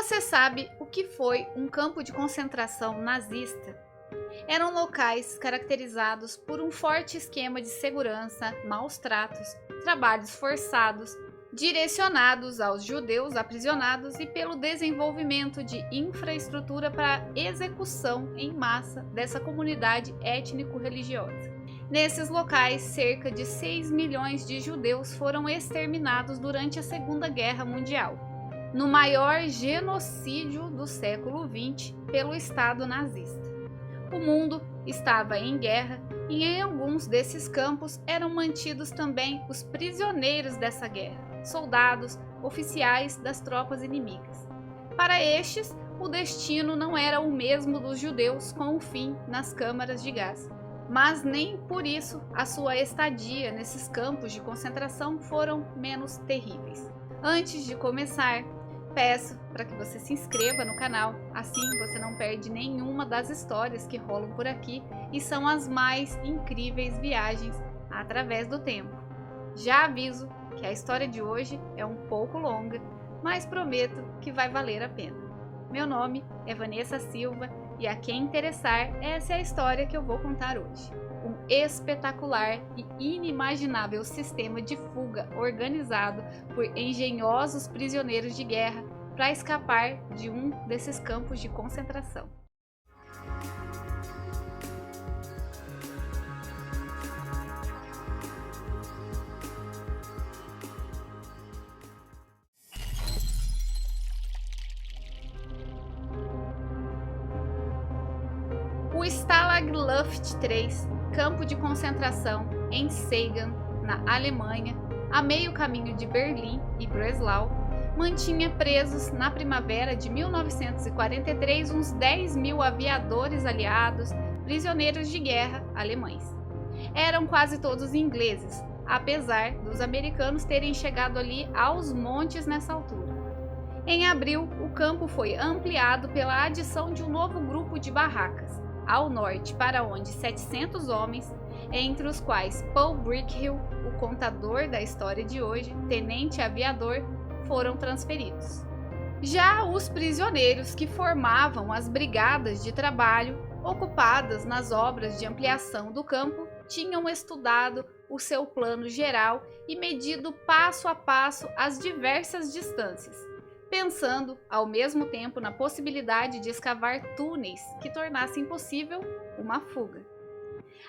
Você sabe o que foi um campo de concentração nazista? Eram locais caracterizados por um forte esquema de segurança, maus tratos, trabalhos forçados, direcionados aos judeus aprisionados e pelo desenvolvimento de infraestrutura para a execução em massa dessa comunidade étnico-religiosa. Nesses locais, cerca de 6 milhões de judeus foram exterminados durante a Segunda Guerra Mundial, no maior genocídio do século XX pelo Estado nazista. O mundo estava em guerra e em alguns desses campos eram mantidos também os prisioneiros dessa guerra, soldados, oficiais das tropas inimigas. Para estes, o destino não era o mesmo dos judeus com o fim nas câmaras de gás, mas nem por isso a sua estadia nesses campos de concentração foram menos terríveis. Antes de começar, peço para que você se inscreva no canal, assim você não perde nenhuma das histórias que rolam por aqui e são as mais incríveis viagens através do tempo. Já aviso que a história de hoje é um pouco longa, mas prometo que vai valer a pena. Meu nome é Vanessa Silva e a quem interessar, essa é a história que eu vou contar hoje. Um espetacular e inimaginável sistema de fuga organizado por engenhosos prisioneiros de guerra para escapar de um desses campos de concentração. O Stalag Luft III, campo de concentração em Seigan, na Alemanha, a meio caminho de Berlim e Breslau, mantinha presos na primavera de 1943 uns 10 mil aviadores aliados, prisioneiros de guerra alemães. Eram quase todos ingleses, apesar dos americanos terem chegado ali aos montes nessa altura. Em abril, o campo foi ampliado pela adição de um novo grupo de barracas, ao norte, para onde 700 homens, entre os quais Paul Brickhill, o contador da história de hoje, tenente aviador, foram transferidos. Já os prisioneiros que formavam as brigadas de trabalho, ocupadas nas obras de ampliação do campo, tinham estudado o seu plano geral e medido passo a passo as diversas distâncias, pensando ao mesmo tempo na possibilidade de escavar túneis que tornassem possível uma fuga.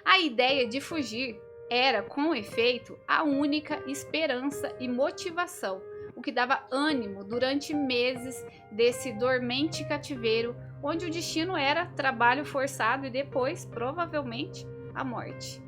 A ideia de fugir era, com efeito, a única esperança e motivação, o que dava ânimo durante meses desse dormente cativeiro, onde o destino era trabalho forçado e depois, provavelmente, a morte.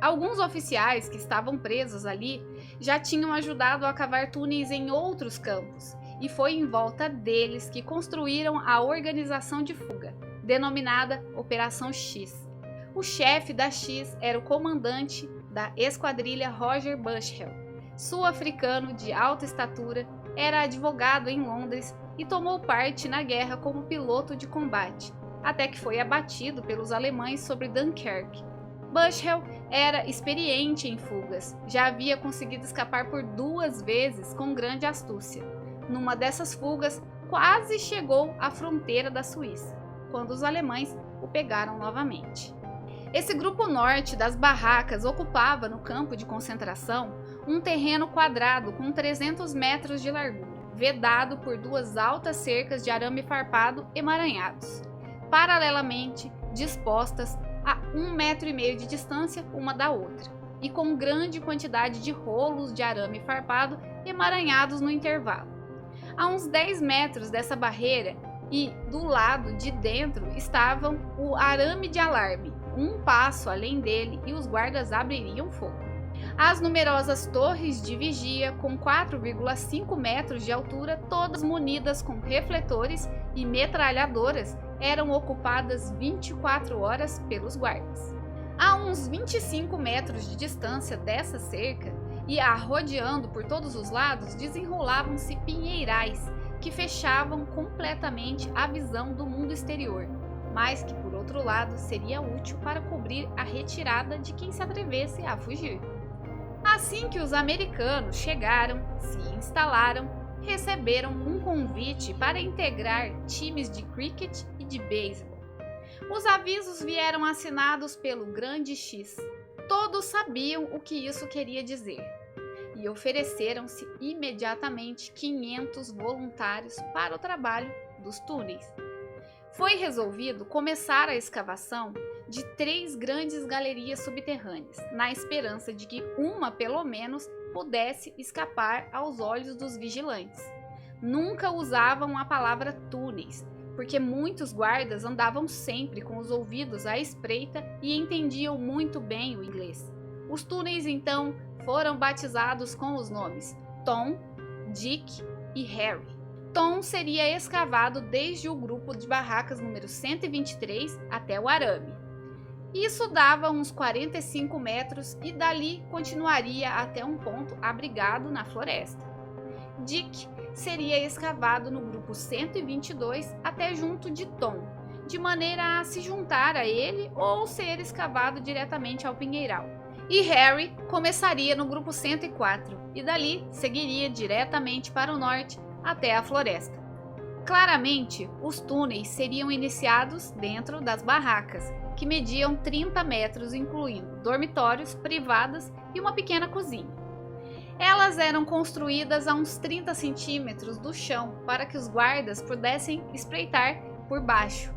Alguns oficiais que estavam presos ali já tinham ajudado a cavar túneis em outros campos, e foi em volta deles que construíram a organização de fuga, denominada Operação X. O chefe da X era o comandante da esquadrilha Roger Bushell, sul-africano de alta estatura, era advogado em Londres e tomou parte na guerra como piloto de combate, até que foi abatido pelos alemães sobre Dunkerque. Bushell era experiente em fugas, já havia conseguido escapar por 2 vezes com grande astúcia. Numa dessas fugas, quase chegou à fronteira da Suíça, quando os alemães o pegaram novamente. Esse grupo norte das barracas ocupava no campo de concentração um terreno quadrado com 300 metros de largura, vedado por 2 altas cercas de arame farpado emaranhados, paralelamente dispostas a 1,5 metro de distância uma da outra, e com grande quantidade de rolos de arame farpado emaranhados no intervalo. A uns 10 metros dessa barreira e do lado de dentro estavam o arame de alarme, um passo além dele e os guardas abririam fogo. As numerosas torres de vigia com 4,5 metros de altura, todas munidas com refletores e metralhadoras, eram ocupadas 24 horas pelos guardas. A uns 25 metros de distância dessa cerca, e a rodeando por todos os lados, desenrolavam-se pinheirais que fechavam completamente a visão do mundo exterior, mas que, por outro lado, seria útil para cobrir a retirada de quem se atrevesse a fugir. Assim que os americanos chegaram, se instalaram, receberam um convite para integrar times de cricket e de beisebol. Os avisos vieram assinados pelo Grande X. Todos sabiam o que isso queria dizer e ofereceram-se imediatamente 500 voluntários para o trabalho dos túneis. Foi resolvido começar a escavação de 3 grandes galerias subterrâneas, na esperança de que uma, pelo menos, pudesse escapar aos olhos dos vigilantes. Nunca usavam a palavra túneis, porque muitos guardas andavam sempre com os ouvidos à espreita e entendiam muito bem o inglês. Os túneis, então, foram batizados com os nomes Tom, Dick e Harry. Tom seria escavado desde o grupo de barracas número 123 até o arame. Isso dava uns 45 metros e dali continuaria até um ponto abrigado na floresta. Dick seria escavado no grupo 122 até junto de Tom, de maneira a se juntar a ele ou ser escavado diretamente ao pinheiral. E Harry começaria no grupo 104 e dali seguiria diretamente para o norte até a floresta. Claramente, os túneis seriam iniciados dentro das barracas, que mediam 30 metros, incluindo dormitórios, privadas e uma pequena cozinha. Elas eram construídas a uns 30 centímetros do chão para que os guardas pudessem espreitar por baixo.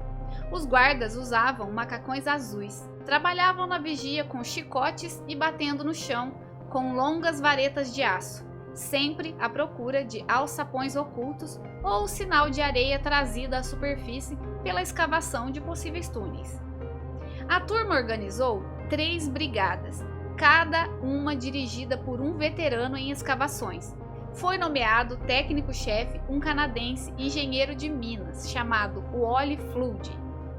Os guardas usavam macacões azuis, trabalhavam na vigia com chicotes e batendo no chão com longas varetas de aço, sempre à procura de alçapões ocultos ou sinal de areia trazida à superfície pela escavação de possíveis túneis. A turma organizou 3 brigadas, cada uma dirigida por um veterano em escavações. Foi nomeado técnico-chefe um canadense engenheiro de minas chamado Wally Flood.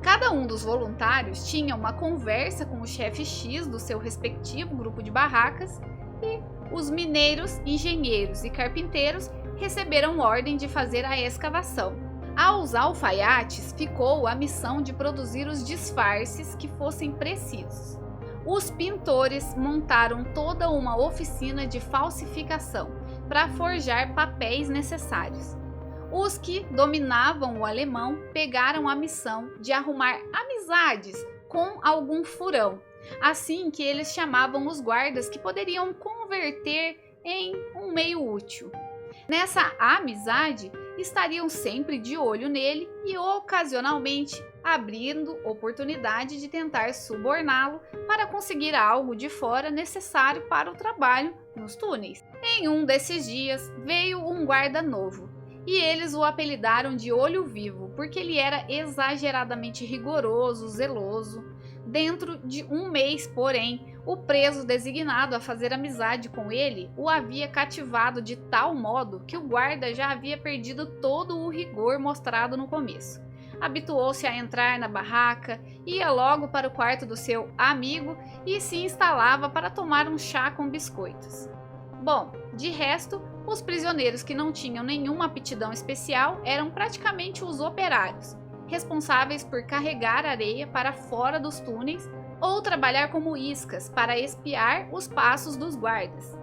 Cada um dos voluntários tinha uma conversa com o chefe X do seu respectivo grupo de barracas e os mineiros, engenheiros e carpinteiros receberam ordem de fazer a escavação. Aos alfaiates ficou a missão de produzir os disfarces que fossem precisos. Os pintores montaram toda uma oficina de falsificação para forjar papéis necessários. Os que dominavam o alemão pegaram a missão de arrumar amizades com algum furão, assim que eles chamavam os guardas que poderiam converter em um meio útil. Nessa amizade, estariam sempre de olho nele e ocasionalmente abrindo oportunidade de tentar suborná-lo para conseguir algo de fora necessário para o trabalho nos túneis. Em um desses dias, veio um guarda novo e eles o apelidaram de Olho Vivo porque ele era exageradamente rigoroso, zeloso. Dentro de um mês, porém, o preso designado a fazer amizade com ele o havia cativado de tal modo que o guarda já havia perdido todo o rigor mostrado no começo. Habituou-se a entrar na barraca, ia logo para o quarto do seu amigo e se instalava para tomar um chá com biscoitos. Bom, de resto, os prisioneiros que não tinham nenhuma aptidão especial eram praticamente os operários, responsáveis por carregar areia para fora dos túneis ou trabalhar como iscas para espiar os passos dos guardas.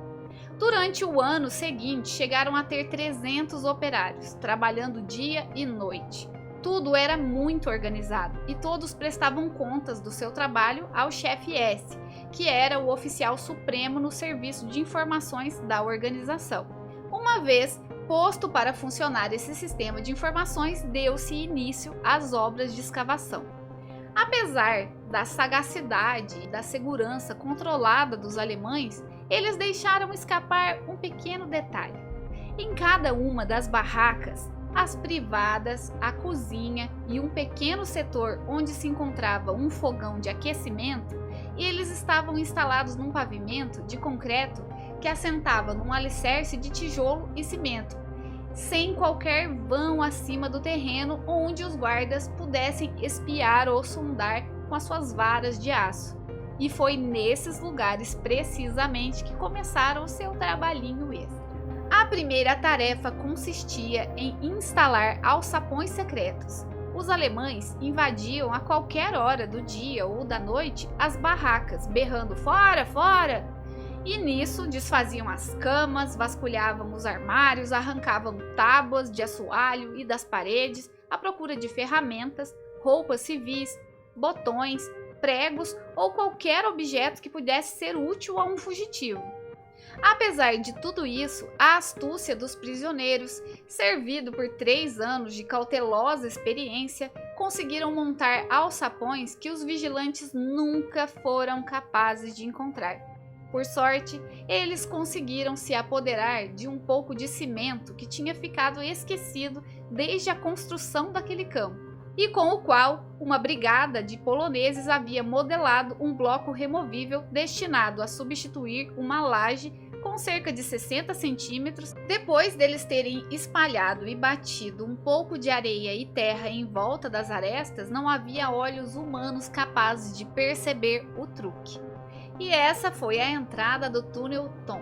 Durante o ano seguinte, chegaram a ter 300 operários, trabalhando dia e noite. Tudo era muito organizado e todos prestavam contas do seu trabalho ao chefe S, que era o oficial supremo no serviço de informações da organização. Uma vez posto para funcionar esse sistema de informações, deu-se início às obras de escavação. Apesar da sagacidade e da segurança controlada dos alemães, eles deixaram escapar um pequeno detalhe. Em cada uma das barracas, as privadas, a cozinha e um pequeno setor onde se encontrava um fogão de aquecimento, eles estavam instalados num pavimento de concreto que assentava num alicerce de tijolo e cimento, sem qualquer vão acima do terreno onde os guardas pudessem espiar ou sondar com as suas varas de aço. E foi nesses lugares precisamente que começaram o seu trabalhinho extra. A primeira tarefa consistia em instalar alçapões secretos. Os alemães invadiam a qualquer hora do dia ou da noite as barracas, berrando "fora, fora!" E nisso desfaziam as camas, vasculhavam os armários, arrancavam tábuas de assoalho e das paredes à procura de ferramentas, roupas civis, botões, pregos ou qualquer objeto que pudesse ser útil a um fugitivo. Apesar de tudo isso, a astúcia dos prisioneiros, servido por 3 anos de cautelosa experiência, conseguiram montar alçapões que os vigilantes nunca foram capazes de encontrar. Por sorte, eles conseguiram se apoderar de um pouco de cimento que tinha ficado esquecido desde a construção daquele campo, e com o qual uma brigada de poloneses havia modelado um bloco removível destinado a substituir uma laje com cerca de 60 centímetros. Depois deles terem espalhado e batido um pouco de areia e terra em volta das arestas, não havia olhos humanos capazes de perceber o truque. E essa foi a entrada do túnel Tom.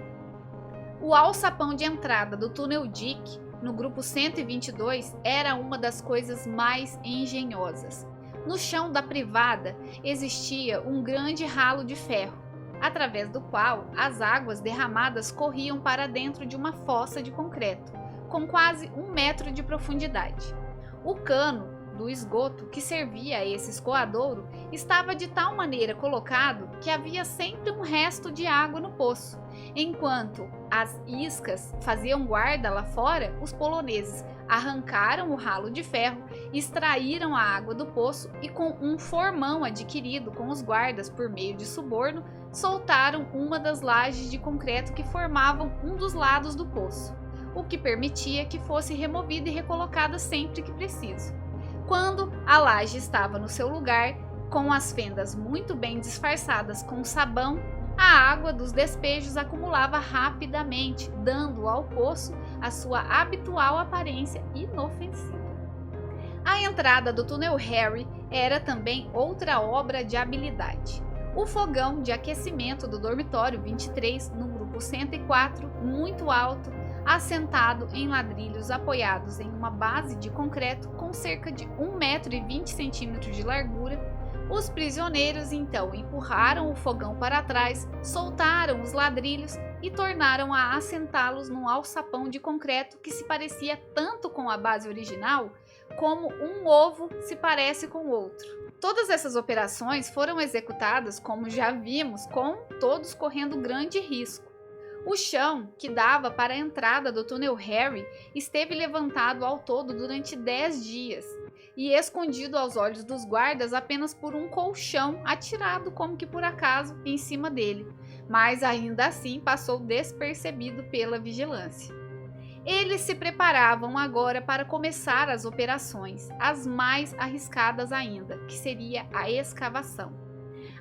O alçapão de entrada do túnel Dick, no grupo 122, era uma das coisas mais engenhosas. No chão da privada existia um grande ralo de ferro, através do qual as águas derramadas corriam para dentro de uma fossa de concreto, com quase 1 metro de profundidade. O cano do esgoto que servia a esse escoadouro estava de tal maneira colocado que havia sempre um resto de água no poço. Enquanto as iscas faziam guarda lá fora, os poloneses arrancaram o ralo de ferro, extraíram a água do poço e, com um formão adquirido com os guardas por meio de suborno, soltaram uma das lajes de concreto que formavam um dos lados do poço, o que permitia que fosse removida e recolocada sempre que preciso. Quando a laje estava no seu lugar, com as fendas muito bem disfarçadas com sabão, a água dos despejos acumulava rapidamente, dando ao poço a sua habitual aparência inofensiva. A entrada do túnel Harry era também outra obra de habilidade. O fogão de aquecimento do dormitório 23, no grupo 104, muito alto, assentado em ladrilhos apoiados em uma base de concreto com cerca de 1,20 m de largura, os prisioneiros então empurraram o fogão para trás, soltaram os ladrilhos e tornaram a assentá-los num alçapão de concreto que se parecia tanto com a base original como um ovo se parece com o outro. Todas essas operações foram executadas, como já vimos, com todos correndo grande risco. O chão, que dava para a entrada do túnel Harry, esteve levantado ao todo durante 10 dias e escondido aos olhos dos guardas apenas por um colchão atirado como que por acaso em cima dele, mas ainda assim passou despercebido pela vigilância. Eles se preparavam agora para começar as operações, as mais arriscadas ainda, que seria a escavação.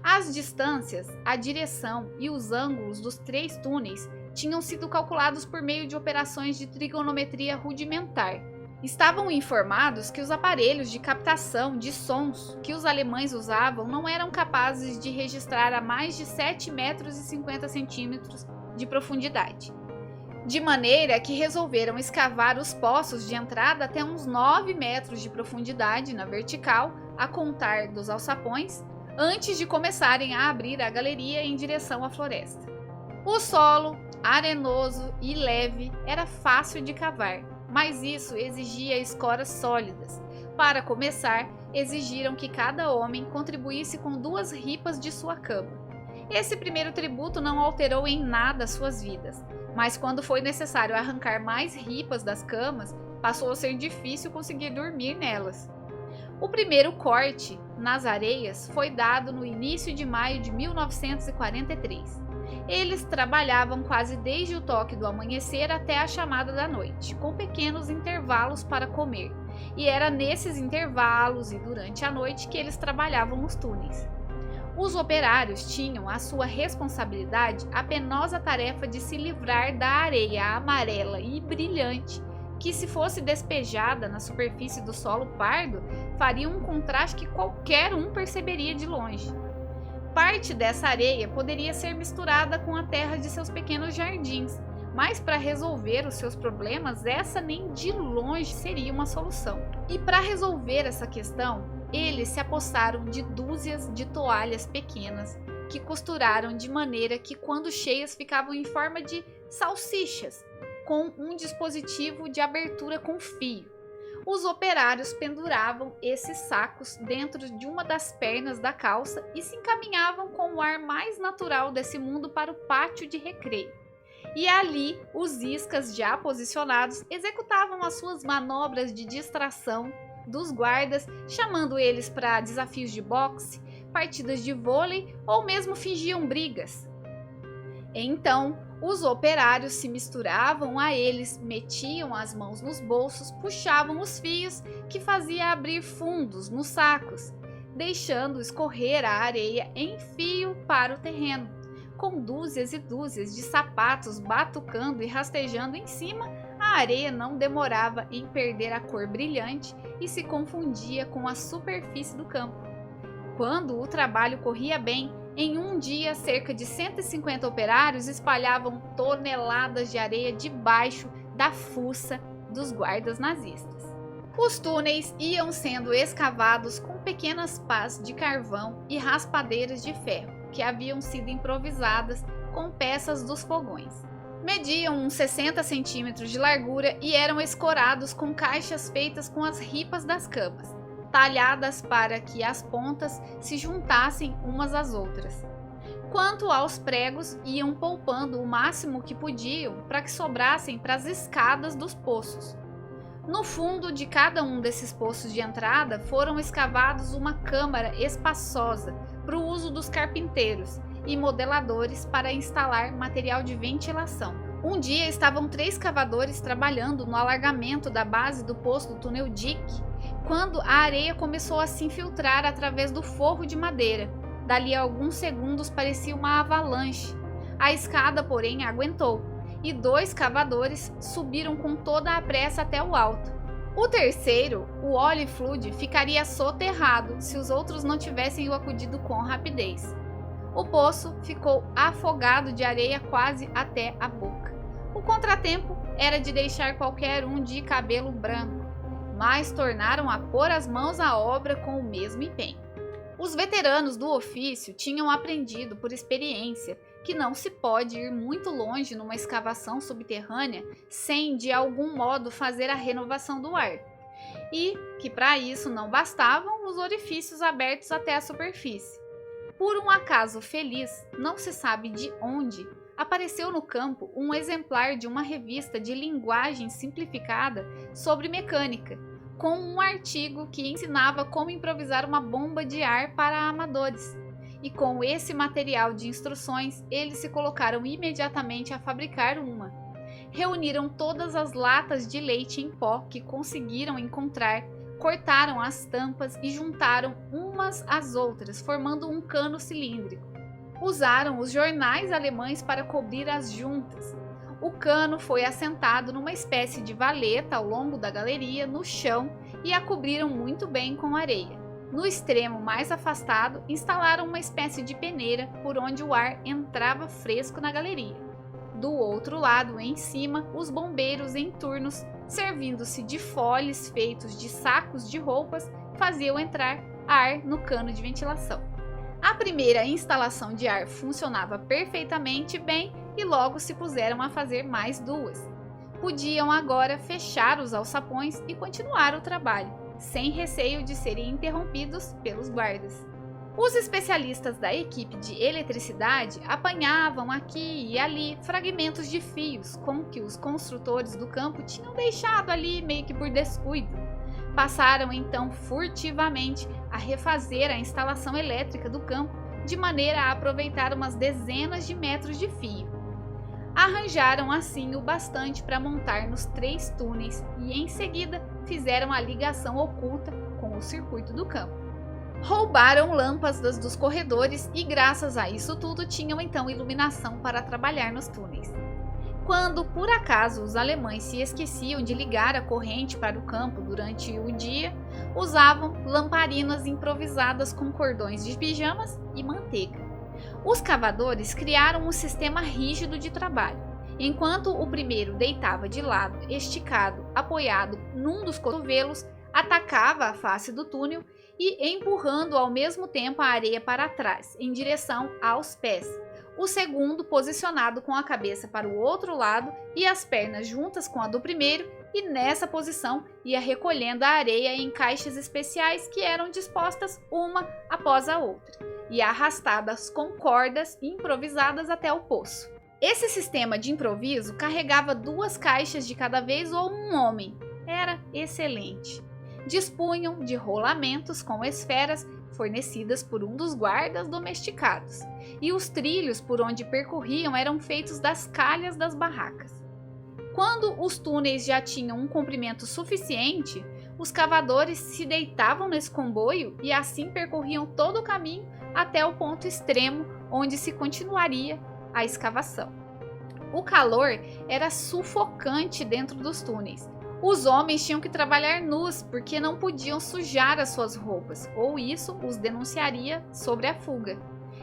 As distâncias, a direção e os ângulos dos 3 túneis tinham sido calculados por meio de operações de trigonometria rudimentar. Estavam informados que os aparelhos de captação de sons que os alemães usavam não eram capazes de registrar a mais de 7,50 m de profundidade. De maneira que resolveram escavar os poços de entrada até uns 9 metros de profundidade na vertical, a contar dos alçapões, antes de começarem a abrir a galeria em direção à floresta. O solo, arenoso e leve, era fácil de cavar, mas isso exigia escoras sólidas. Para começar, exigiram que cada homem contribuísse com 2 ripas de sua cama. Esse primeiro tributo não alterou em nada suas vidas, mas quando foi necessário arrancar mais ripas das camas, passou a ser difícil conseguir dormir nelas. O primeiro corte nas areias foi dado no início de maio de 1943. Eles trabalhavam quase desde o toque do amanhecer até a chamada da noite, com pequenos intervalos para comer, e era nesses intervalos e durante a noite que eles trabalhavam nos túneis. Os operários tinham à sua responsabilidade a penosa tarefa de se livrar da areia amarela e brilhante que, se fosse despejada na superfície do solo pardo, faria um contraste que qualquer um perceberia de longe. Parte dessa areia poderia ser misturada com a terra de seus pequenos jardins, mas para resolver os seus problemas, essa nem de longe seria uma solução. E para resolver essa questão, eles se apossaram de dúzias de toalhas pequenas que costuraram de maneira que, quando cheias, ficavam em forma de salsichas, com um dispositivo de abertura com fio. Os operários penduravam esses sacos dentro de uma das pernas da calça e se encaminhavam com o ar mais natural desse mundo para o pátio de recreio. E ali, os iscas já posicionados executavam as suas manobras de distração dos guardas, chamando eles para desafios de boxe, partidas de vôlei ou mesmo fingiam brigas. Então, os operários se misturavam a eles, metiam as mãos nos bolsos, puxavam os fios que fazia abrir fundos nos sacos, deixando escorrer a areia em fio para o terreno, com dúzias e dúzias de sapatos batucando e rastejando em cima. A areia não demorava em perder a cor brilhante e se confundia com a superfície do campo. Quando o trabalho corria bem, em um dia cerca de 150 operários espalhavam toneladas de areia debaixo da fuça dos guardas nazistas. Os túneis iam sendo escavados com pequenas pás de carvão e raspadeiras de ferro, que haviam sido improvisadas com peças dos fogões. Mediam uns 60 centímetros de largura e eram escorados com caixas feitas com as ripas das camas, talhadas para que as pontas se juntassem umas às outras. Quanto aos pregos, iam poupando o máximo que podiam para que sobrassem para as escadas dos poços. No fundo de cada um desses poços de entrada foram escavados uma câmara espaçosa para o uso dos carpinteiros e modeladores para instalar material de ventilação. Um dia estavam 3 cavadores trabalhando no alargamento da base do poço do túnel Dick, quando a areia começou a se infiltrar através do forro de madeira. Dali a alguns segundos parecia uma avalanche. A escada, porém, aguentou, e 2 cavadores subiram com toda a pressa até o alto. O terceiro, o Olive Flood, ficaria soterrado se os outros não tivessem o acudido com rapidez. O poço ficou afogado de areia quase até a boca. O contratempo era de deixar qualquer um de cabelo branco, mas tornaram a pôr as mãos à obra com o mesmo empenho. Os veteranos do ofício tinham aprendido por experiência que não se pode ir muito longe numa escavação subterrânea sem, de algum modo, fazer a renovação do ar, e que para isso não bastavam os orifícios abertos até a superfície. Por um acaso feliz, não se sabe de onde, apareceu no campo um exemplar de uma revista de linguagem simplificada sobre mecânica, com um artigo que ensinava como improvisar uma bomba de ar para amadores. E com esse material de instruções, eles se colocaram imediatamente a fabricar uma. Reuniram todas as latas de leite em pó que conseguiram encontrar, cortaram as tampas e juntaram umas às outras, formando um cano cilíndrico. Usaram os jornais alemães para cobrir as juntas. O cano foi assentado numa espécie de valeta ao longo da galeria, no chão, e a cobriram muito bem com areia. No extremo mais afastado, instalaram uma espécie de peneira por onde o ar entrava fresco na galeria. Do outro lado, em cima, os bombeiros em turnos, servindo-se de foles feitos de sacos de roupas, faziam entrar ar no cano de ventilação. A primeira instalação de ar funcionava perfeitamente bem e logo se puseram a fazer mais 2. Podiam agora fechar os alçapões e continuar o trabalho, sem receio de serem interrompidos pelos guardas. Os especialistas da equipe de eletricidade apanhavam aqui e ali fragmentos de fios com que os construtores do campo tinham deixado ali meio que por descuido. Passaram então furtivamente a refazer a instalação elétrica do campo de maneira a aproveitar umas dezenas de metros de fio. Arranjaram assim o bastante para montar nos 3 túneis e em seguida fizeram a ligação oculta com o circuito do campo. Roubaram lâmpadas dos corredores e graças a isso tudo tinham então iluminação para trabalhar nos túneis. Quando por acaso os alemães se esqueciam de ligar a corrente para o campo durante o dia, usavam lamparinas improvisadas com cordões de pijamas e manteiga. Os cavadores criaram um sistema rígido de trabalho. Enquanto o primeiro deitava de lado, esticado, apoiado num dos cotovelos, atacava a face do túnel e empurrando ao mesmo tempo a areia para trás, em direção aos pés. O segundo posicionado com a cabeça para o outro lado e as pernas juntas com a do primeiro, e nessa posição ia recolhendo a areia em caixas especiais que eram dispostas uma após a outra e arrastadas com cordas improvisadas até o poço. Esse sistema de improviso carregava 2 caixas de cada vez ou um homem. Era excelente. Dispunham de rolamentos com esferas fornecidas por um dos guardas domesticados, e os trilhos por onde percorriam eram feitos das calhas das barracas. Quando os túneis já tinham um comprimento suficiente, os cavadores se deitavam nesse comboio e assim percorriam todo o caminho até o ponto extremo onde se continuaria a escavação. O calor era sufocante dentro dos túneis. Os homens tinham que trabalhar nus porque não podiam sujar as suas roupas, ou isso os denunciaria sobre a fuga.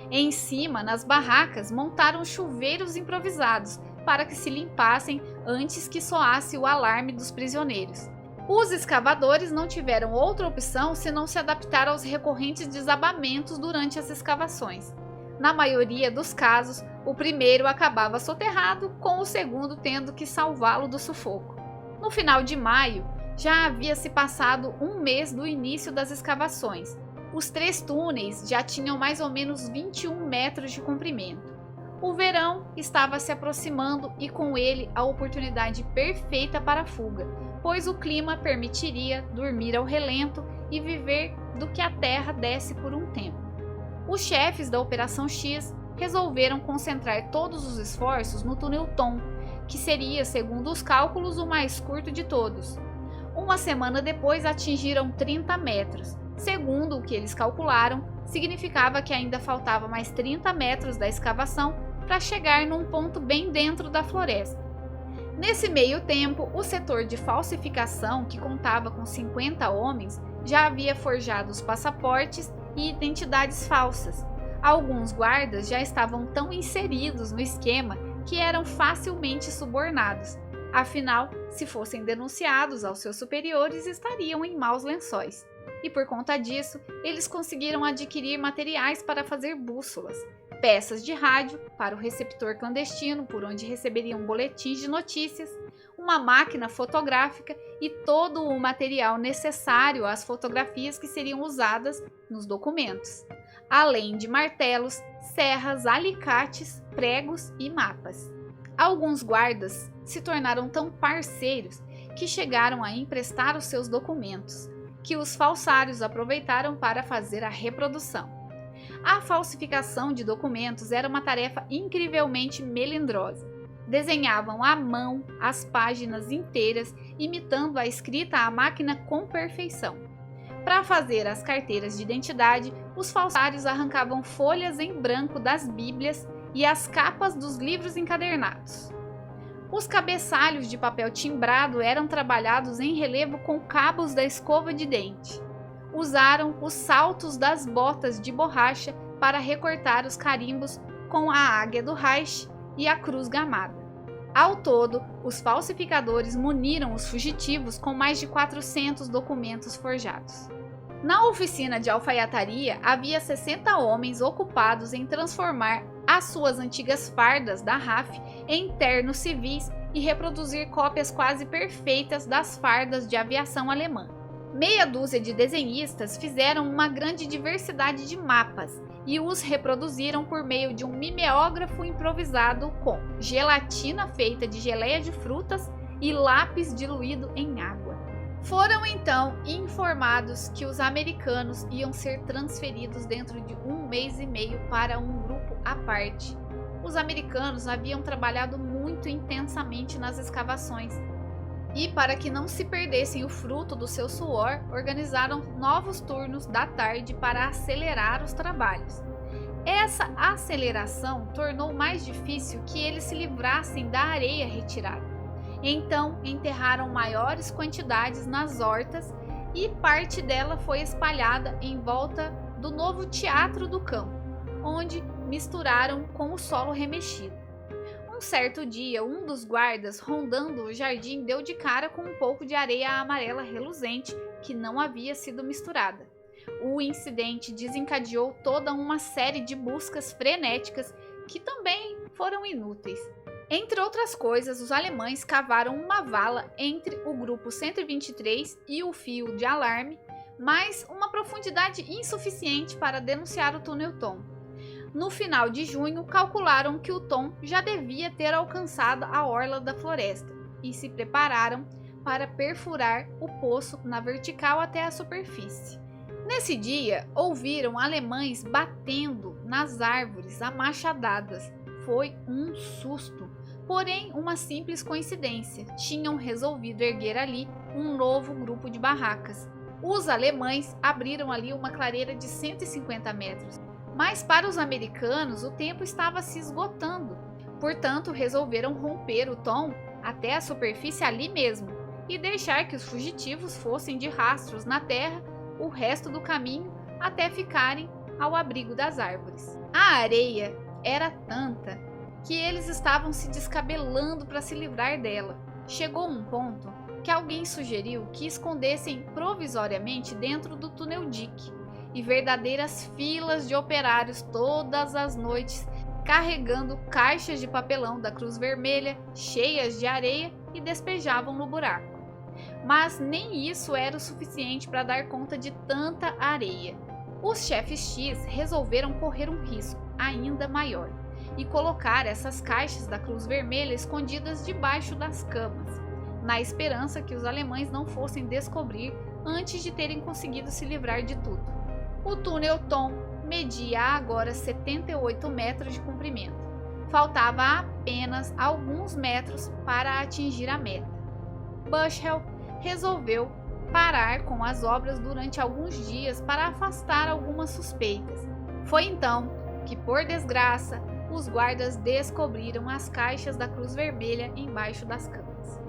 Em cima, nas barracas, montaram chuveiros improvisados para que se limpassem antes que soasse o alarme dos prisioneiros. Os escavadores não tiveram outra opção senão se adaptar aos recorrentes desabamentos durante as escavações. Na maioria dos casos, o primeiro acabava soterrado, com o segundo tendo que salvá-lo do sufoco. No final de maio, já havia se passado um mês do início das escavações. Os 3 túneis já tinham mais ou menos 21 metros de comprimento. O verão estava se aproximando e com ele a oportunidade perfeita para a fuga, pois o clima permitiria dormir ao relento e viver do que a terra desse por um tempo. Os chefes da Operação X resolveram concentrar todos os esforços no túnel Tom, que seria, segundo os cálculos, o mais curto de todos. Uma semana depois atingiram 30 metros. Segundo o que eles calcularam, significava que ainda faltava mais 30 metros da escavação para chegar num ponto bem dentro da floresta. Nesse meio tempo, o setor de falsificação, que contava com 50 homens, já havia forjado os passaportes e identidades falsas. Alguns guardas já estavam tão inseridos no esquema que eram facilmente subornados. Afinal, se fossem denunciados aos seus superiores, estariam em maus lençóis. E por conta disso, eles conseguiram adquirir materiais para fazer bússolas, peças de rádio para o receptor clandestino por onde receberiam boletins de notícias, uma máquina fotográfica e todo o material necessário às fotografias que seriam usadas nos documentos, além de martelos, serras, alicates, pregos e mapas. Alguns guardas se tornaram tão parceiros que chegaram a emprestar os seus documentos, que os falsários aproveitaram para fazer a reprodução. A falsificação de documentos era uma tarefa incrivelmente melindrosa. Desenhavam à mão as páginas inteiras, imitando a escrita à máquina com perfeição. Para fazer as carteiras de identidade, os falsários arrancavam folhas em branco das bíblias e as capas dos livros encadernados. Os cabeçalhos de papel timbrado eram trabalhados em relevo com cabos da escova de dente. Usaram os saltos das botas de borracha para recortar os carimbos com a águia do Reich e a cruz gamada. Ao todo, os falsificadores muniram os fugitivos com mais de 400 documentos forjados. Na oficina de alfaiataria havia 60 homens ocupados em transformar as suas antigas fardas da RAF em ternos civis e reproduzir cópias quase perfeitas das fardas de aviação alemã. Meia dúzia de desenhistas fizeram uma grande diversidade de mapas e os reproduziram por meio de um mimeógrafo improvisado com gelatina feita de geleia de frutas e lápis diluído em água. Foram então informados que os americanos iam ser transferidos dentro de um mês e meio para um grupo à parte. Os americanos haviam trabalhado muito intensamente nas escavações e, para que não se perdessem o fruto do seu suor, organizaram novos turnos da tarde para acelerar os trabalhos. Essa aceleração tornou mais difícil que eles se livrassem da areia retirada. Então, enterraram maiores quantidades nas hortas e parte dela foi espalhada em volta do novo teatro do campo, onde misturaram com o solo remexido. Um certo dia, um dos guardas rondando o jardim deu de cara com um pouco de areia amarela reluzente que não havia sido misturada. O incidente desencadeou toda uma série de buscas frenéticas que também foram inúteis. Entre outras coisas, os alemães cavaram uma vala entre o grupo 123 e o fio de alarme, mas uma profundidade insuficiente para denunciar o túnel Tom. No final de junho, calcularam que o Tom já devia ter alcançado a orla da floresta e se prepararam para perfurar o poço na vertical até a superfície. Nesse dia, ouviram alemães batendo nas árvores a machadadas. Foi um susto, porém uma simples coincidência. Tinham resolvido erguer ali um novo grupo de barracas. Os alemães abriram ali uma clareira de 150 metros, mas para os americanos o tempo estava se esgotando. Portanto, resolveram romper o Tom até a superfície ali mesmo e deixar que os fugitivos fossem de rastros na terra o resto do caminho até ficarem ao abrigo das árvores. A areia era tanta que eles estavam se descabelando para se livrar dela. Chegou um ponto que alguém sugeriu que escondessem provisoriamente dentro do túnel Dick, e verdadeiras filas de operários todas as noites carregando caixas de papelão da Cruz Vermelha cheias de areia e despejavam no buraco. Mas nem isso era o suficiente para dar conta de tanta areia. Os chefes X resolveram correr um risco ainda maior e colocar essas caixas da Cruz Vermelha escondidas debaixo das camas, na esperança que os alemães não fossem descobrir antes de terem conseguido se livrar de tudo. O túnel Tom media agora 78 metros de comprimento. Faltava apenas alguns metros para atingir a meta. Bushell resolveu parar com as obras durante alguns dias para afastar algumas suspeitas. Foi então que, por desgraça, os guardas descobriram as caixas da Cruz Vermelha embaixo das camas.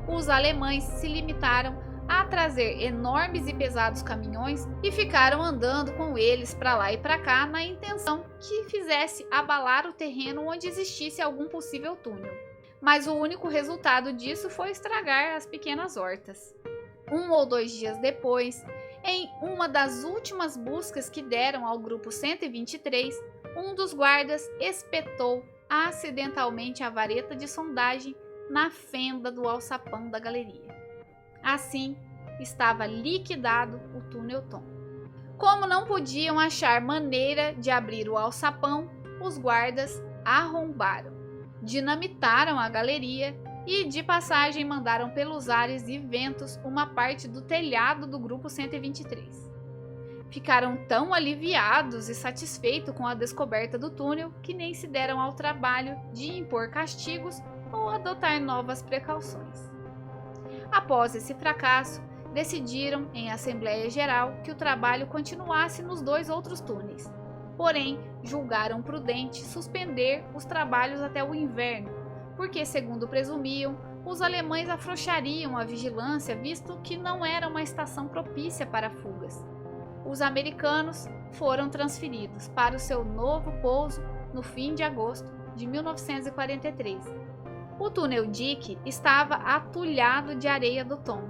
Os alemães se limitaram a trazer enormes e pesados caminhões e ficaram andando com eles para lá e para cá na intenção que fizesse abalar o terreno onde existisse algum possível túnel. Mas o único resultado disso foi estragar as pequenas hortas. 1 ou 2 dias depois, em uma das últimas buscas que deram ao grupo 123, um dos guardas espetou acidentalmente a vareta de sondagem na fenda do alçapão da galeria. Assim, estava liquidado o túnel Tom. Como não podiam achar maneira de abrir o alçapão, os guardas arrombaram, dinamitaram a galeria e, de passagem, mandaram pelos ares e ventos uma parte do telhado do grupo 123. Ficaram tão aliviados e satisfeitos com a descoberta do túnel que nem se deram ao trabalho de impor castigos ou adotar novas precauções. Após esse fracasso, decidiram em Assembleia Geral que o trabalho continuasse nos 2 outros túneis. Porém, julgaram prudente suspender os trabalhos até o inverno, porque, segundo presumiam, os alemães afrouxariam a vigilância, visto que não era uma estação propícia para fugas. Os americanos foram transferidos para o seu novo pouso no fim de agosto de 1943. O túnel Dick estava atulhado de areia do Tom,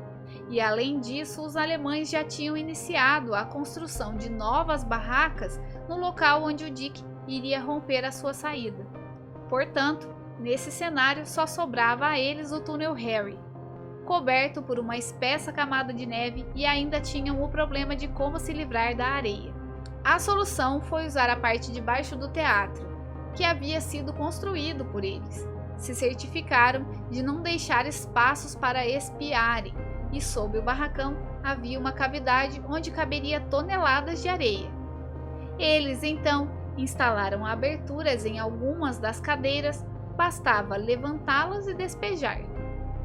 e além disso, os alemães já tinham iniciado a construção de novas barracas no local onde o Dick iria romper a sua saída. Portanto, nesse cenário só sobrava a eles o túnel Harry, coberto por uma espessa camada de neve, e ainda tinham o problema de como se livrar da areia. A solução foi usar a parte de baixo do teatro, que havia sido construído por eles. Se certificaram de não deixar espaços para espiarem, e sob o barracão havia uma cavidade onde caberia toneladas de areia. Eles então instalaram aberturas em algumas das cadeiras, bastava levantá-las e despejar.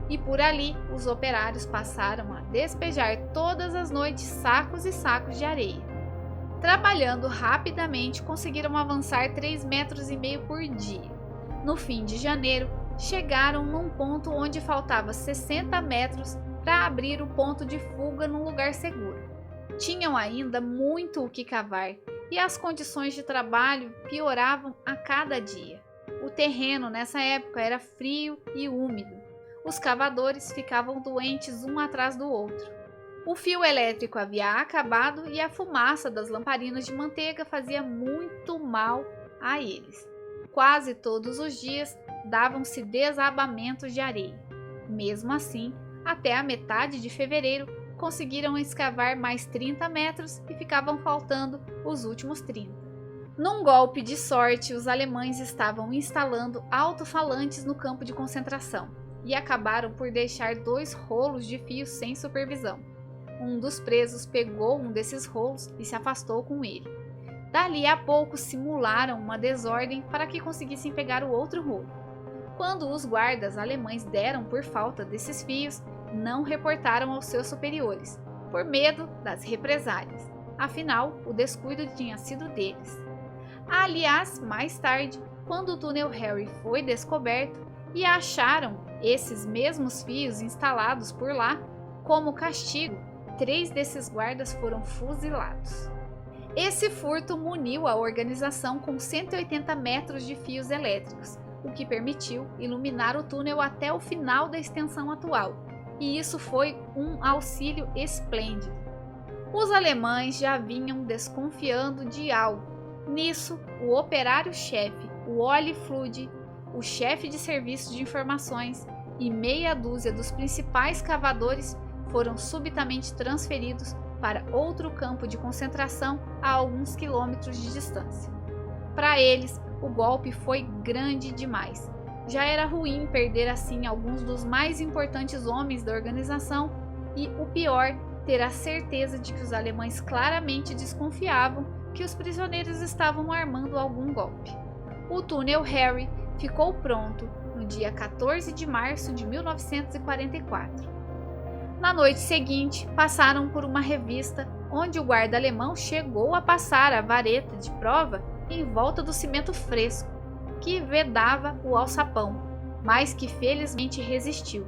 E por ali os operários passaram a despejar todas as noites sacos e sacos de areia. Trabalhando rapidamente, conseguiram avançar 3,5 metros por dia. No fim de janeiro, chegaram num ponto onde faltava 60 metros para abrir o ponto de fuga num lugar seguro. Tinham ainda muito o que cavar e as condições de trabalho pioravam a cada dia. O terreno nessa época era frio e úmido. Os cavadores ficavam doentes um atrás do outro. O fio elétrico havia acabado e a fumaça das lamparinas de manteiga fazia muito mal a eles. Quase todos os dias davam-se desabamentos de areia. Mesmo assim, até a metade de fevereiro, conseguiram escavar mais 30 metros e ficavam faltando os últimos 30. Num golpe de sorte, os alemães estavam instalando alto-falantes no campo de concentração e acabaram por deixar 2 rolos de fios sem supervisão. Um dos presos pegou um desses rolos e se afastou com ele. Dali a pouco simularam uma desordem para que conseguissem pegar o outro rolo. Quando os guardas alemães deram por falta desses fios, não reportaram aos seus superiores, por medo das represálias. Afinal, o descuido tinha sido deles. Aliás, mais tarde, quando o túnel Harry foi descoberto e acharam esses mesmos fios instalados por lá, como castigo, 3 desses guardas foram fuzilados. Esse furto muniu a organização com 180 metros de fios elétricos, o que permitiu iluminar o túnel até o final da extensão atual, e isso foi um auxílio esplêndido. Os alemães já vinham desconfiando de algo. Nisso, o operário-chefe, o Olli Flood, o chefe de serviço de informações e meia dúzia dos principais cavadores foram subitamente transferidos para outro campo de concentração a alguns quilômetros de distância. Para eles, o golpe foi grande demais. Já era ruim perder assim alguns dos mais importantes homens da organização e, o pior, ter a certeza de que os alemães claramente desconfiavam que os prisioneiros estavam armando algum golpe. O túnel Harry ficou pronto no dia 14 de março de 1944. Na noite seguinte, passaram por uma revista onde o guarda alemão chegou a passar a vareta de prova em volta do cimento fresco, que vedava o alçapão, mas que felizmente resistiu.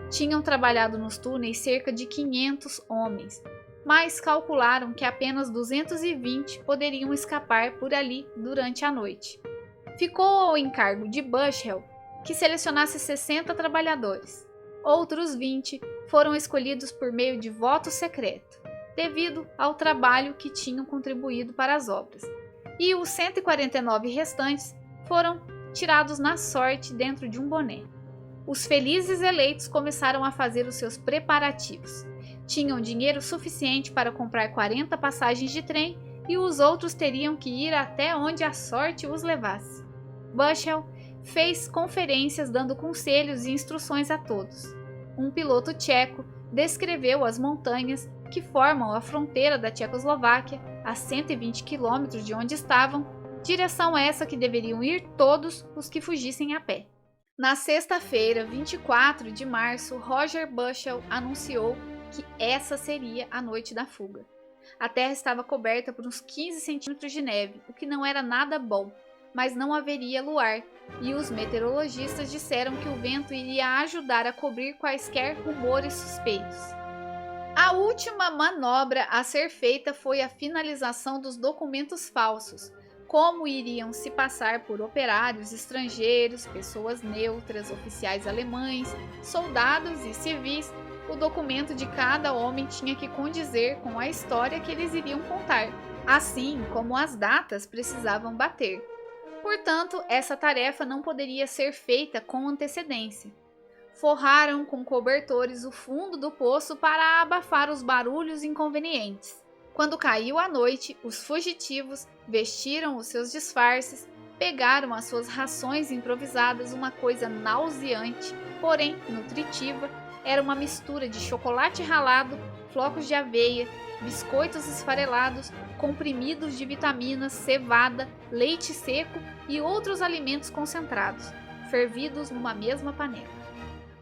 Tinham trabalhado nos túneis cerca de 500 homens, mas calcularam que apenas 220 poderiam escapar por ali durante a noite. Ficou ao encargo de Bushell que selecionasse 60 trabalhadores. Outros 20 foram escolhidos por meio de voto secreto, devido ao trabalho que tinham contribuído para as obras, e os 149 restantes foram tirados na sorte dentro de um boné. Os felizes eleitos começaram a fazer os seus preparativos. Tinham dinheiro suficiente para comprar 40 passagens de trem e os outros teriam que ir até onde a sorte os levasse. Bushell fez conferências dando conselhos e instruções a todos. Um piloto tcheco descreveu as montanhas que formam a fronteira da Tchecoslováquia a 120 quilômetros de onde estavam, direção essa que deveriam ir todos os que fugissem a pé. Na sexta-feira, 24 de março, Roger Bushell anunciou que essa seria a noite da fuga. A terra estava coberta por uns 15 centímetros de neve, o que não era nada bom, mas não haveria luar, e os meteorologistas disseram que o vento iria ajudar a cobrir quaisquer rumores suspeitos. A última manobra a ser feita foi a finalização dos documentos falsos, como iriam se passar por operários estrangeiros, pessoas neutras, oficiais alemães, soldados e civis. O documento de cada homem tinha que condizer com a história que eles iriam contar, assim como as datas precisavam bater. Portanto, essa tarefa não poderia ser feita com antecedência. Forraram com cobertores o fundo do poço para abafar os barulhos inconvenientes. Quando caiu a noite, os fugitivos vestiram os seus disfarces, pegaram as suas rações improvisadas, uma coisa nauseante, porém nutritiva. Era uma mistura de chocolate ralado, flocos de aveia, biscoitos esfarelados, comprimidos de vitaminas, cevada, leite seco e outros alimentos concentrados, fervidos numa mesma panela.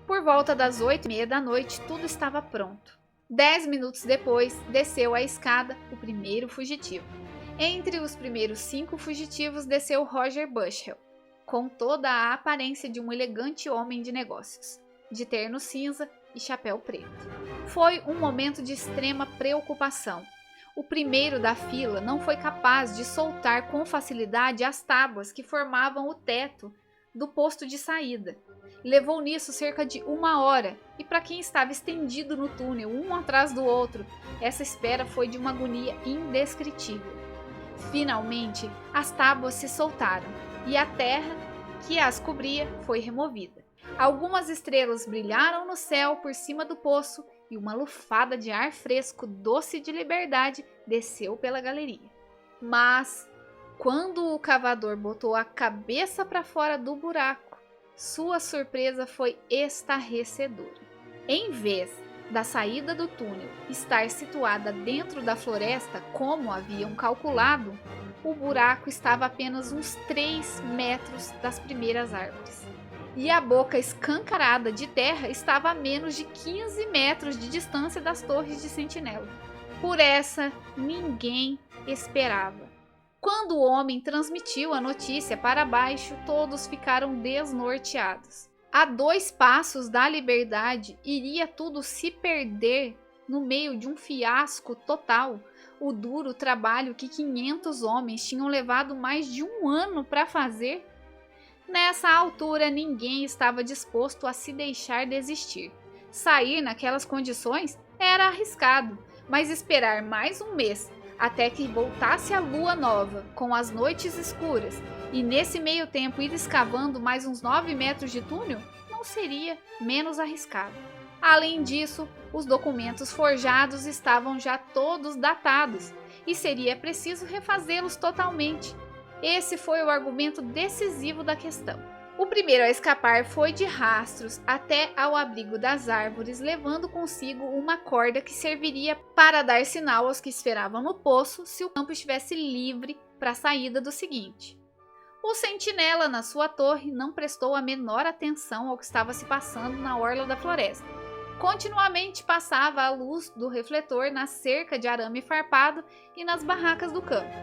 Por volta das 8h30 da noite, tudo estava pronto. 10 minutos depois, desceu a escada o primeiro fugitivo. Entre os primeiros 5 fugitivos desceu Roger Bushell, com toda a aparência de um elegante homem de negócios, de terno cinza e chapéu preto. Foi um momento de extrema preocupação. O primeiro da fila não foi capaz de soltar com facilidade as tábuas que formavam o teto do posto de saída. Levou nisso cerca de 1 hora, e para quem estava estendido no túnel, um atrás do outro, essa espera foi de uma agonia indescritível. Finalmente, as tábuas se soltaram, e a terra que as cobria foi removida. Algumas estrelas brilharam no céu por cima do poço, e uma lufada de ar fresco doce de liberdade desceu pela galeria. Mas, quando o cavador botou a cabeça para fora do buraco, sua surpresa foi estarrecedora. Em vez da saída do túnel estar situada dentro da floresta, como haviam calculado, o buraco estava apenas uns 3 metros das primeiras árvores. E a boca escancarada de terra estava a menos de 15 metros de distância das torres de sentinela. Por essa, ninguém esperava. Quando o homem transmitiu a notícia para baixo, todos ficaram desnorteados. A 2 passos da liberdade, iria tudo se perder no meio de um fiasco total. O duro trabalho que 500 homens tinham levado mais de 1 ano para fazer. Nessa altura, ninguém estava disposto a se deixar desistir. Sair naquelas condições era arriscado, mas esperar mais um mês até que voltasse a lua nova, com as noites escuras, e nesse meio tempo ir escavando mais uns 9 metros de túnel, não seria menos arriscado. Além disso, os documentos forjados estavam já todos datados, e seria preciso refazê-los totalmente. Esse foi o argumento decisivo da questão. O primeiro a escapar foi de rastros até ao abrigo das árvores, levando consigo uma corda que serviria para dar sinal aos que esperavam no poço se o campo estivesse livre para a saída do seguinte. O sentinela na sua torre não prestou a menor atenção ao que estava se passando na orla da floresta. Continuamente passava a luz do refletor na cerca de arame farpado e nas barracas do campo.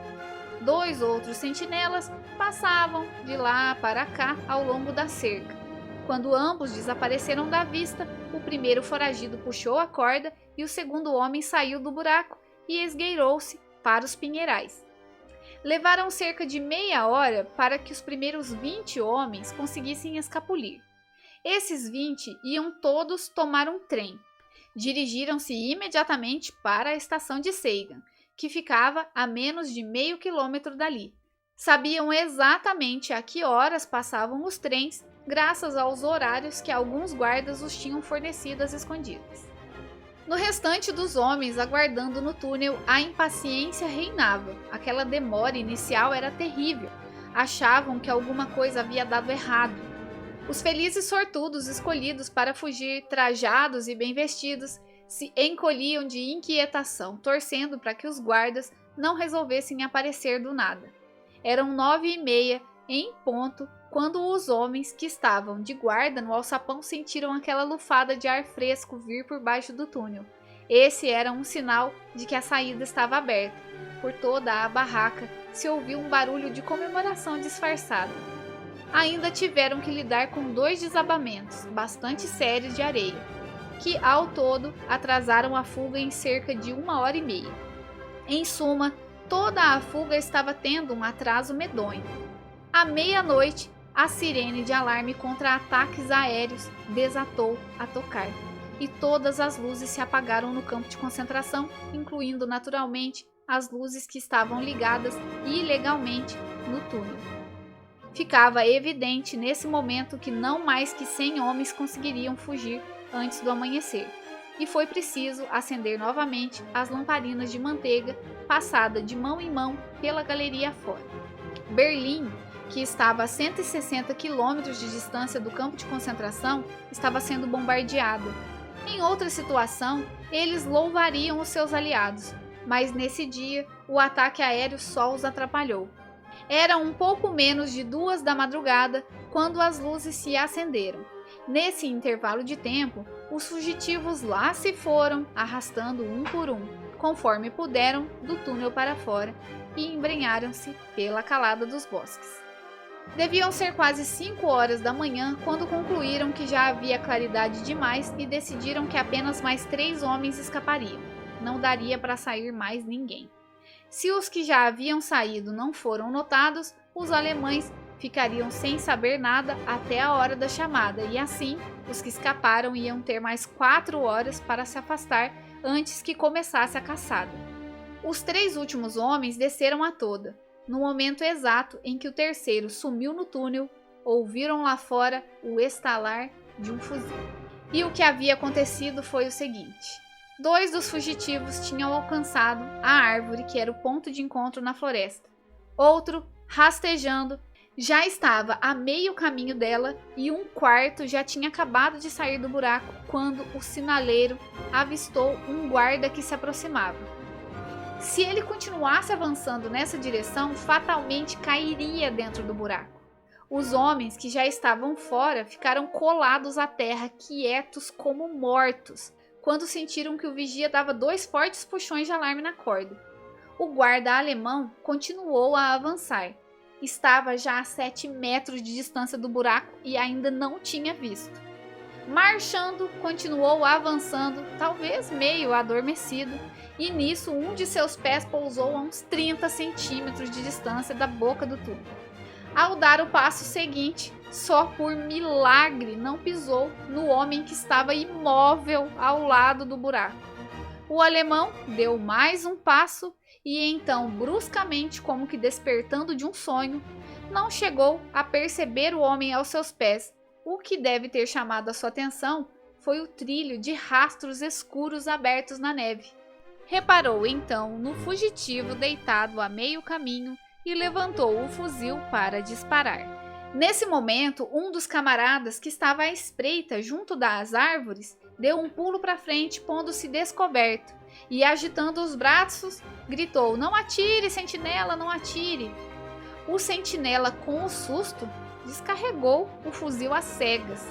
2 outros sentinelas passavam de lá para cá ao longo da cerca. Quando ambos desapareceram da vista, o primeiro foragido puxou a corda e o segundo homem saiu do buraco e esgueirou-se para os pinheirais. Levaram cerca de meia hora para que os primeiros 20 homens conseguissem escapulir. Esses 20 iam todos tomar um trem. Dirigiram-se imediatamente para a estação de Seigan, que ficava a menos de meio quilômetro dali. Sabiam exatamente a que horas passavam os trens, graças aos horários que alguns guardas os tinham fornecido às escondidas. No restante dos homens aguardando no túnel, a impaciência reinava. Aquela demora inicial era terrível. Achavam que alguma coisa havia dado errado. Os felizes sortudos escolhidos para fugir, trajados e bem vestidos, se encolhiam de inquietação, torcendo para que os guardas não resolvessem aparecer do nada. Eram 9h30 em ponto quando os homens que estavam de guarda no alçapão sentiram aquela lufada de ar fresco vir por baixo do túnel. Esse era um sinal de que a saída estava aberta. Por toda a barraca se ouviu um barulho de comemoração disfarçada. Ainda tiveram que lidar com 2 desabamentos bastante sérios de areia, que ao todo atrasaram a fuga em cerca de 1h30. Em suma, toda a fuga estava tendo um atraso medonho. À meia-noite, a sirene de alarme contra ataques aéreos desatou a tocar, e todas as luzes se apagaram no campo de concentração, incluindo naturalmente as luzes que estavam ligadas ilegalmente no túnel. Ficava evidente nesse momento que não mais que 100 homens conseguiriam fugir antes do amanhecer, e foi preciso acender novamente as lamparinas de manteiga passada de mão em mão pela galeria fora. Berlim, que estava a 160 quilômetros de distância do campo de concentração, estava sendo bombardeada. Em outra situação, eles louvariam os seus aliados, mas nesse dia o ataque aéreo só os atrapalhou. Era um pouco menos de 2 da madrugada quando as luzes se acenderam. Nesse intervalo de tempo, os fugitivos lá se foram, arrastando um por um, conforme puderam, do túnel para fora, e embrenharam-se pela calada dos bosques. Deviam ser quase 5 horas da manhã quando concluíram que já havia claridade demais e decidiram que apenas mais 3 homens escapariam. Não daria para sair mais ninguém. Se os que já haviam saído não foram notados, os alemães ficariam sem saber nada até a hora da chamada, e assim os que escaparam iam ter mais 4 horas para se afastar antes que começasse a caçada. Os 3 últimos homens desceram a toda. No momento exato em que o terceiro sumiu no túnel, ouviram lá fora o estalar de um fuzil. E o que havia acontecido foi o seguinte: 2 dos fugitivos tinham alcançado a árvore que era o ponto de encontro na floresta. Outro, rastejando, já estava a meio caminho dela, e um quarto já tinha acabado de sair do buraco quando o sinaleiro avistou um guarda que se aproximava. Se ele continuasse avançando nessa direção, fatalmente cairia dentro do buraco. Os homens que já estavam fora ficaram colados à terra, quietos como mortos, quando sentiram que o vigia dava 2 fortes puxões de alarme na corda. O guarda alemão continuou a avançar. Estava já a 7 metros de distância do buraco e ainda não tinha visto. Marchando, continuou avançando, talvez meio adormecido, e nisso um de seus pés pousou a uns 30 centímetros de distância da boca do túnel. Ao dar o passo seguinte, só por milagre não pisou no homem que estava imóvel ao lado do buraco. O alemão deu mais um passo e então, bruscamente, como que despertando de um sonho, não chegou a perceber o homem aos seus pés. O que deve ter chamado a sua atenção foi o trilho de rastros escuros abertos na neve. Reparou então no fugitivo deitado a meio caminho e levantou o fuzil para disparar. Nesse momento, um dos camaradas que estava à espreita junto das árvores deu um pulo para frente, pondo-se descoberto, e agitando os braços, gritou: "Não atire, sentinela, não atire!" O sentinela, com o susto, descarregou o fuzil às cegas.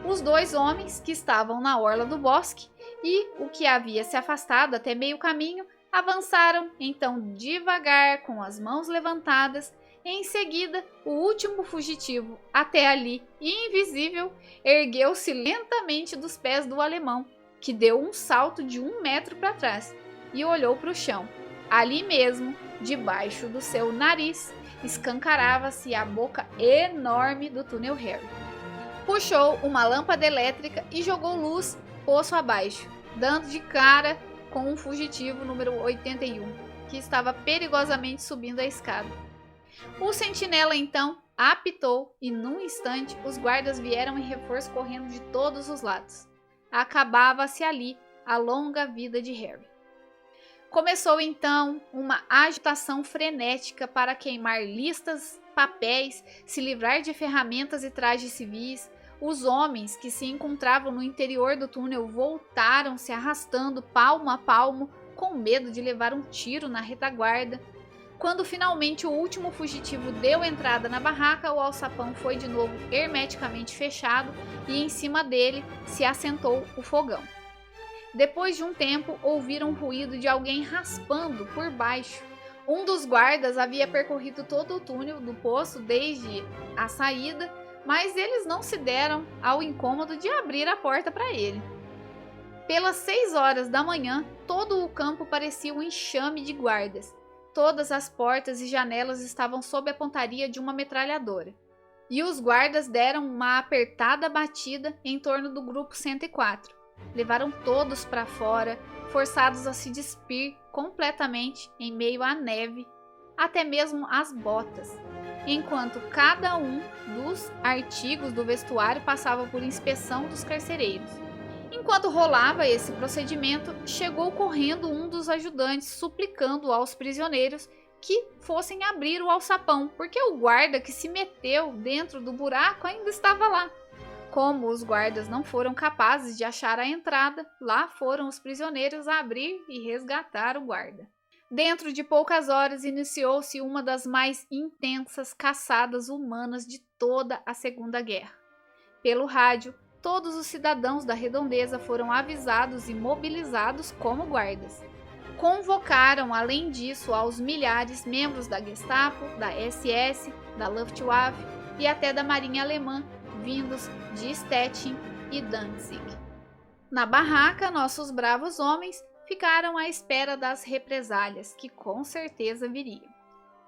Os 2 homens que estavam na orla do bosque e o que havia se afastado até meio caminho avançaram então devagar, com as mãos levantadas. Em seguida, o último fugitivo, até ali invisível, ergueu-se lentamente dos pés do alemão, que deu um salto de 1 metro para trás e olhou para o chão. Ali mesmo, debaixo do seu nariz, escancarava-se a boca enorme do túnel Harry. Puxou uma lâmpada elétrica e jogou luz poço abaixo, dando de cara com um fugitivo número 81, que estava perigosamente subindo a escada. O sentinela então apitou e num instante os guardas vieram em reforço correndo de todos os lados. Acabava-se ali a longa vida de Harry. Começou então uma agitação frenética para queimar listas, papéis, se livrar de ferramentas e trajes civis. Os homens que se encontravam no interior do túnel voltaram se arrastando palmo a palmo, com medo de levar um tiro na retaguarda. Quando finalmente o último fugitivo deu entrada na barraca, o alçapão foi de novo hermeticamente fechado e em cima dele se assentou o fogão. Depois de um tempo, ouviram o ruído de alguém raspando por baixo. Um dos guardas havia percorrido todo o túnel do poço desde a saída, mas eles não se deram ao incômodo de abrir a porta para ele. Pelas 6 horas da manhã, todo o campo parecia um enxame de guardas. Todas as portas e janelas estavam sob a pontaria de uma metralhadora. E os guardas deram uma apertada batida em torno do grupo 104. Levaram todos para fora, forçados a se despir completamente em meio à neve, até mesmo as botas, enquanto cada um dos artigos do vestuário passava por inspeção dos carcereiros. Enquanto rolava esse procedimento, chegou correndo um dos ajudantes, suplicando aos prisioneiros que fossem abrir o alçapão, porque o guarda que se meteu dentro do buraco ainda estava lá. Como os guardas não foram capazes de achar a entrada, lá foram os prisioneiros a abrir e resgatar o guarda. Dentro de poucas horas iniciou-se uma das mais intensas caçadas humanas de toda a Segunda Guerra. Pelo rádio, todos os cidadãos da redondeza foram avisados e mobilizados como guardas. Convocaram, além disso, aos milhares membros da Gestapo, da SS, da Luftwaffe e até da Marinha Alemã, vindos de Stettin e Danzig. Na barraca, nossos bravos homens ficaram à espera das represálias, que com certeza viriam.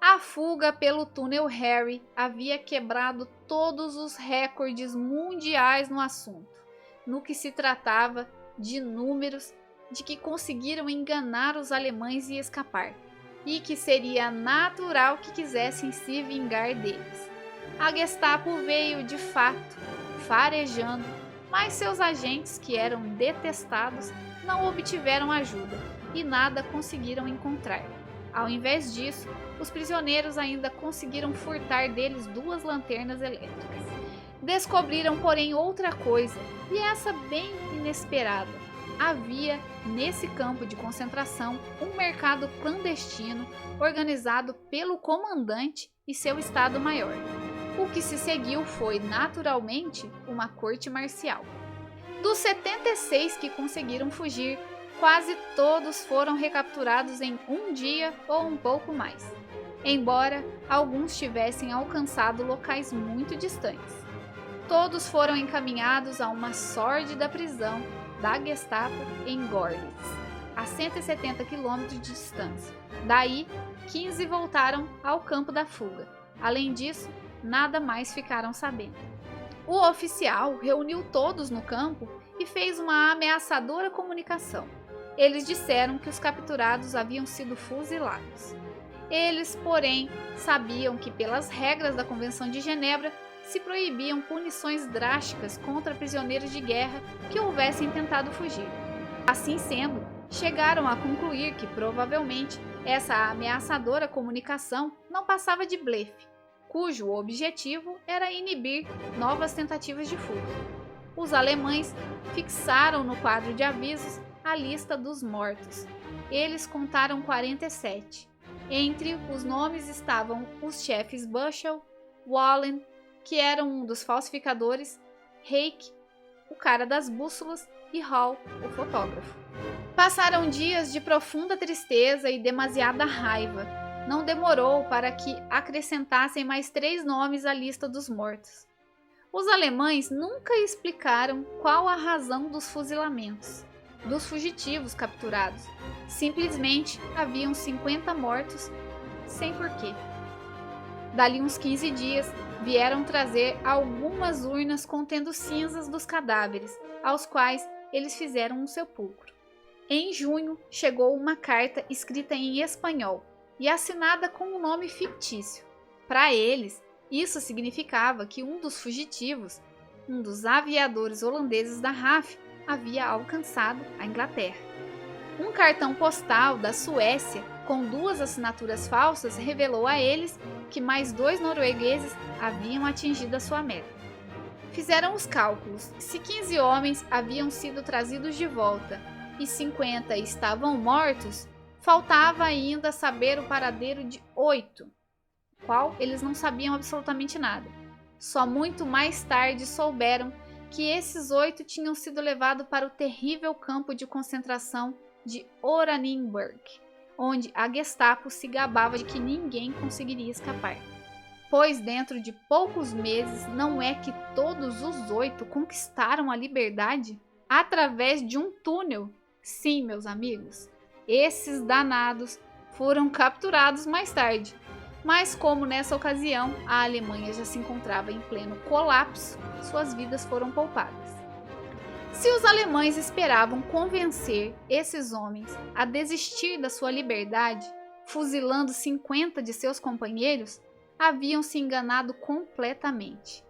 A fuga pelo túnel Harry havia quebrado todos os recordes mundiais no assunto, no que se tratava de números de que conseguiram enganar os alemães e escapar, e que seria natural que quisessem se vingar deles. A Gestapo veio de fato, farejando, mas seus agentes, que eram detestados, não obtiveram ajuda e nada conseguiram encontrar. Ao invés disso, os prisioneiros ainda conseguiram furtar deles 2 lanternas elétricas. Descobriram, porém, outra coisa, e essa bem inesperada. Havia, nesse campo de concentração, um mercado clandestino organizado pelo comandante e seu estado-maior. O que se seguiu foi, naturalmente, uma corte marcial. Dos 76 que conseguiram fugir, quase todos foram recapturados em um dia ou um pouco mais, embora alguns tivessem alcançado locais muito distantes. Todos foram encaminhados a uma sórdida prisão da Gestapo em Görlitz, a 170 km de distância. Daí, 15 voltaram ao campo da fuga. Além disso, nada mais ficaram sabendo. O oficial reuniu todos no campo e fez uma ameaçadora comunicação. Eles disseram que os capturados haviam sido fuzilados. Eles, porém, sabiam que pelas regras da Convenção de Genebra se proibiam punições drásticas contra prisioneiros de guerra que houvessem tentado fugir. Assim sendo, chegaram a concluir que provavelmente essa ameaçadora comunicação não passava de blefe, cujo objetivo era inibir novas tentativas de fuga. Os alemães fixaram no quadro de avisos a lista dos mortos. Eles contaram 47. Entre os nomes estavam os chefes Bushell, Wallen, que era um dos falsificadores, Reik, o cara das bússolas, e Hall, o fotógrafo. Passaram dias de profunda tristeza e demasiada raiva. Não demorou para que acrescentassem mais 3 nomes à lista dos mortos. Os alemães nunca explicaram qual a razão dos fuzilamentos dos fugitivos capturados. Simplesmente haviam 50 mortos, sem porquê. Dali uns 15 dias, vieram trazer algumas urnas contendo cinzas dos cadáveres, aos quais eles fizeram um sepulcro. Em junho, chegou uma carta escrita em espanhol e assinada com um nome fictício. Para eles, isso significava que um dos fugitivos, um dos aviadores holandeses da RAF, havia alcançado a Inglaterra. Um cartão postal da Suécia com 2 assinaturas falsas revelou a eles que mais 2 noruegueses haviam atingido a sua meta. Fizeram os cálculos. Se 15 homens haviam sido trazidos de volta e 50 estavam mortos, faltava ainda saber o paradeiro de 8, qual eles não sabiam absolutamente nada. Só muito mais tarde souberam que esses 8 tinham sido levados para o terrível campo de concentração de Oranienburg, onde a Gestapo se gabava de que ninguém conseguiria escapar. Pois dentro de poucos meses, não é que todos os 8 conquistaram a liberdade? Através de um túnel. Sim, meus amigos, esses danados foram capturados mais tarde. Mas como nessa ocasião a Alemanha já se encontrava em pleno colapso, suas vidas foram poupadas. Se os alemães esperavam convencer esses homens a desistir da sua liberdade, fuzilando 50 de seus companheiros, haviam se enganado completamente.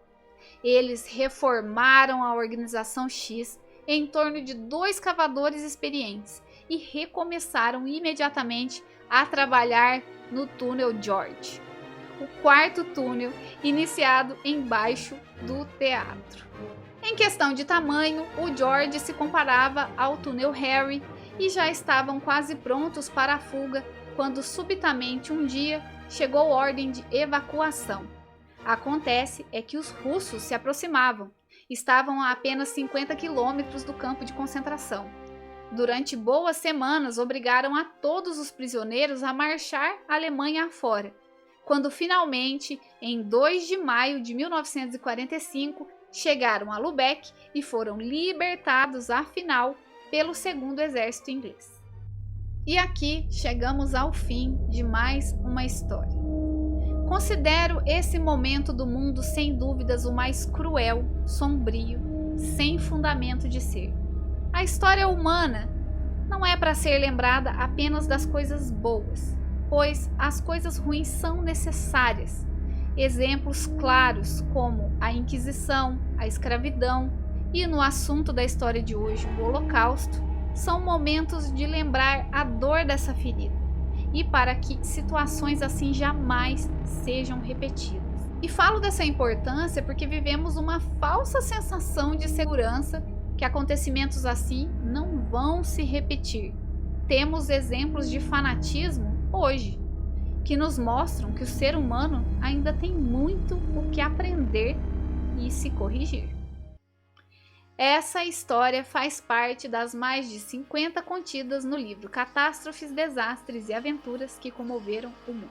Eles reformaram a Organização X em torno de 2 cavadores experientes e recomeçaram imediatamente a trabalhar no túnel George, o 4º túnel iniciado embaixo do teatro. Em questão de tamanho, o George se comparava ao túnel Harry e já estavam quase prontos para a fuga quando subitamente um dia chegou ordem de evacuação. Acontece é que os russos se aproximavam, estavam a apenas 50 quilômetros do campo de concentração. Durante boas semanas, obrigaram a todos os prisioneiros a marchar a Alemanha afora, quando finalmente, em 2 de maio de 1945, chegaram a Lubeck e foram libertados, afinal, pelo 2º Exército Inglês. E aqui chegamos ao fim de mais uma história. Considero esse momento do mundo sem dúvidas o mais cruel, sombrio, sem fundamento de ser. A história humana não é para ser lembrada apenas das coisas boas, pois as coisas ruins são necessárias. Exemplos claros como a Inquisição, a escravidão e, no assunto da história de hoje, o Holocausto, são momentos de lembrar a dor dessa ferida e para que situações assim jamais sejam repetidas. E falo dessa importância porque vivemos uma falsa sensação de segurança que acontecimentos assim não vão se repetir. Temos exemplos de fanatismo hoje, que nos mostram que o ser humano ainda tem muito o que aprender e se corrigir. Essa história faz parte das mais de 50 contidas no livro Catástrofes, Desastres e Aventuras que Comoveram o Mundo.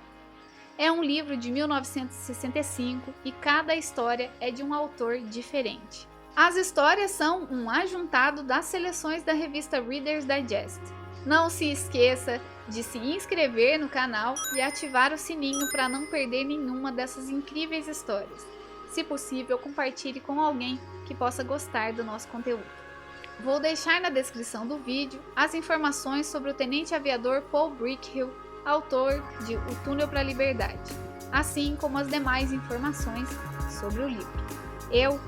É um livro de 1965 e cada história é de um autor diferente. As histórias são um ajuntado das seleções da revista Reader's Digest. Não se esqueça de se inscrever no canal e ativar o sininho para não perder nenhuma dessas incríveis histórias. Se possível, compartilhe com alguém que possa gostar do nosso conteúdo. Vou deixar na descrição do vídeo as informações sobre o tenente aviador Paul Brickhill, autor de O Túnel para a Liberdade, assim como as demais informações sobre o livro. Eu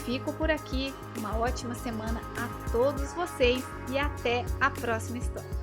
fico por aqui, uma ótima semana a todos vocês e até a próxima história.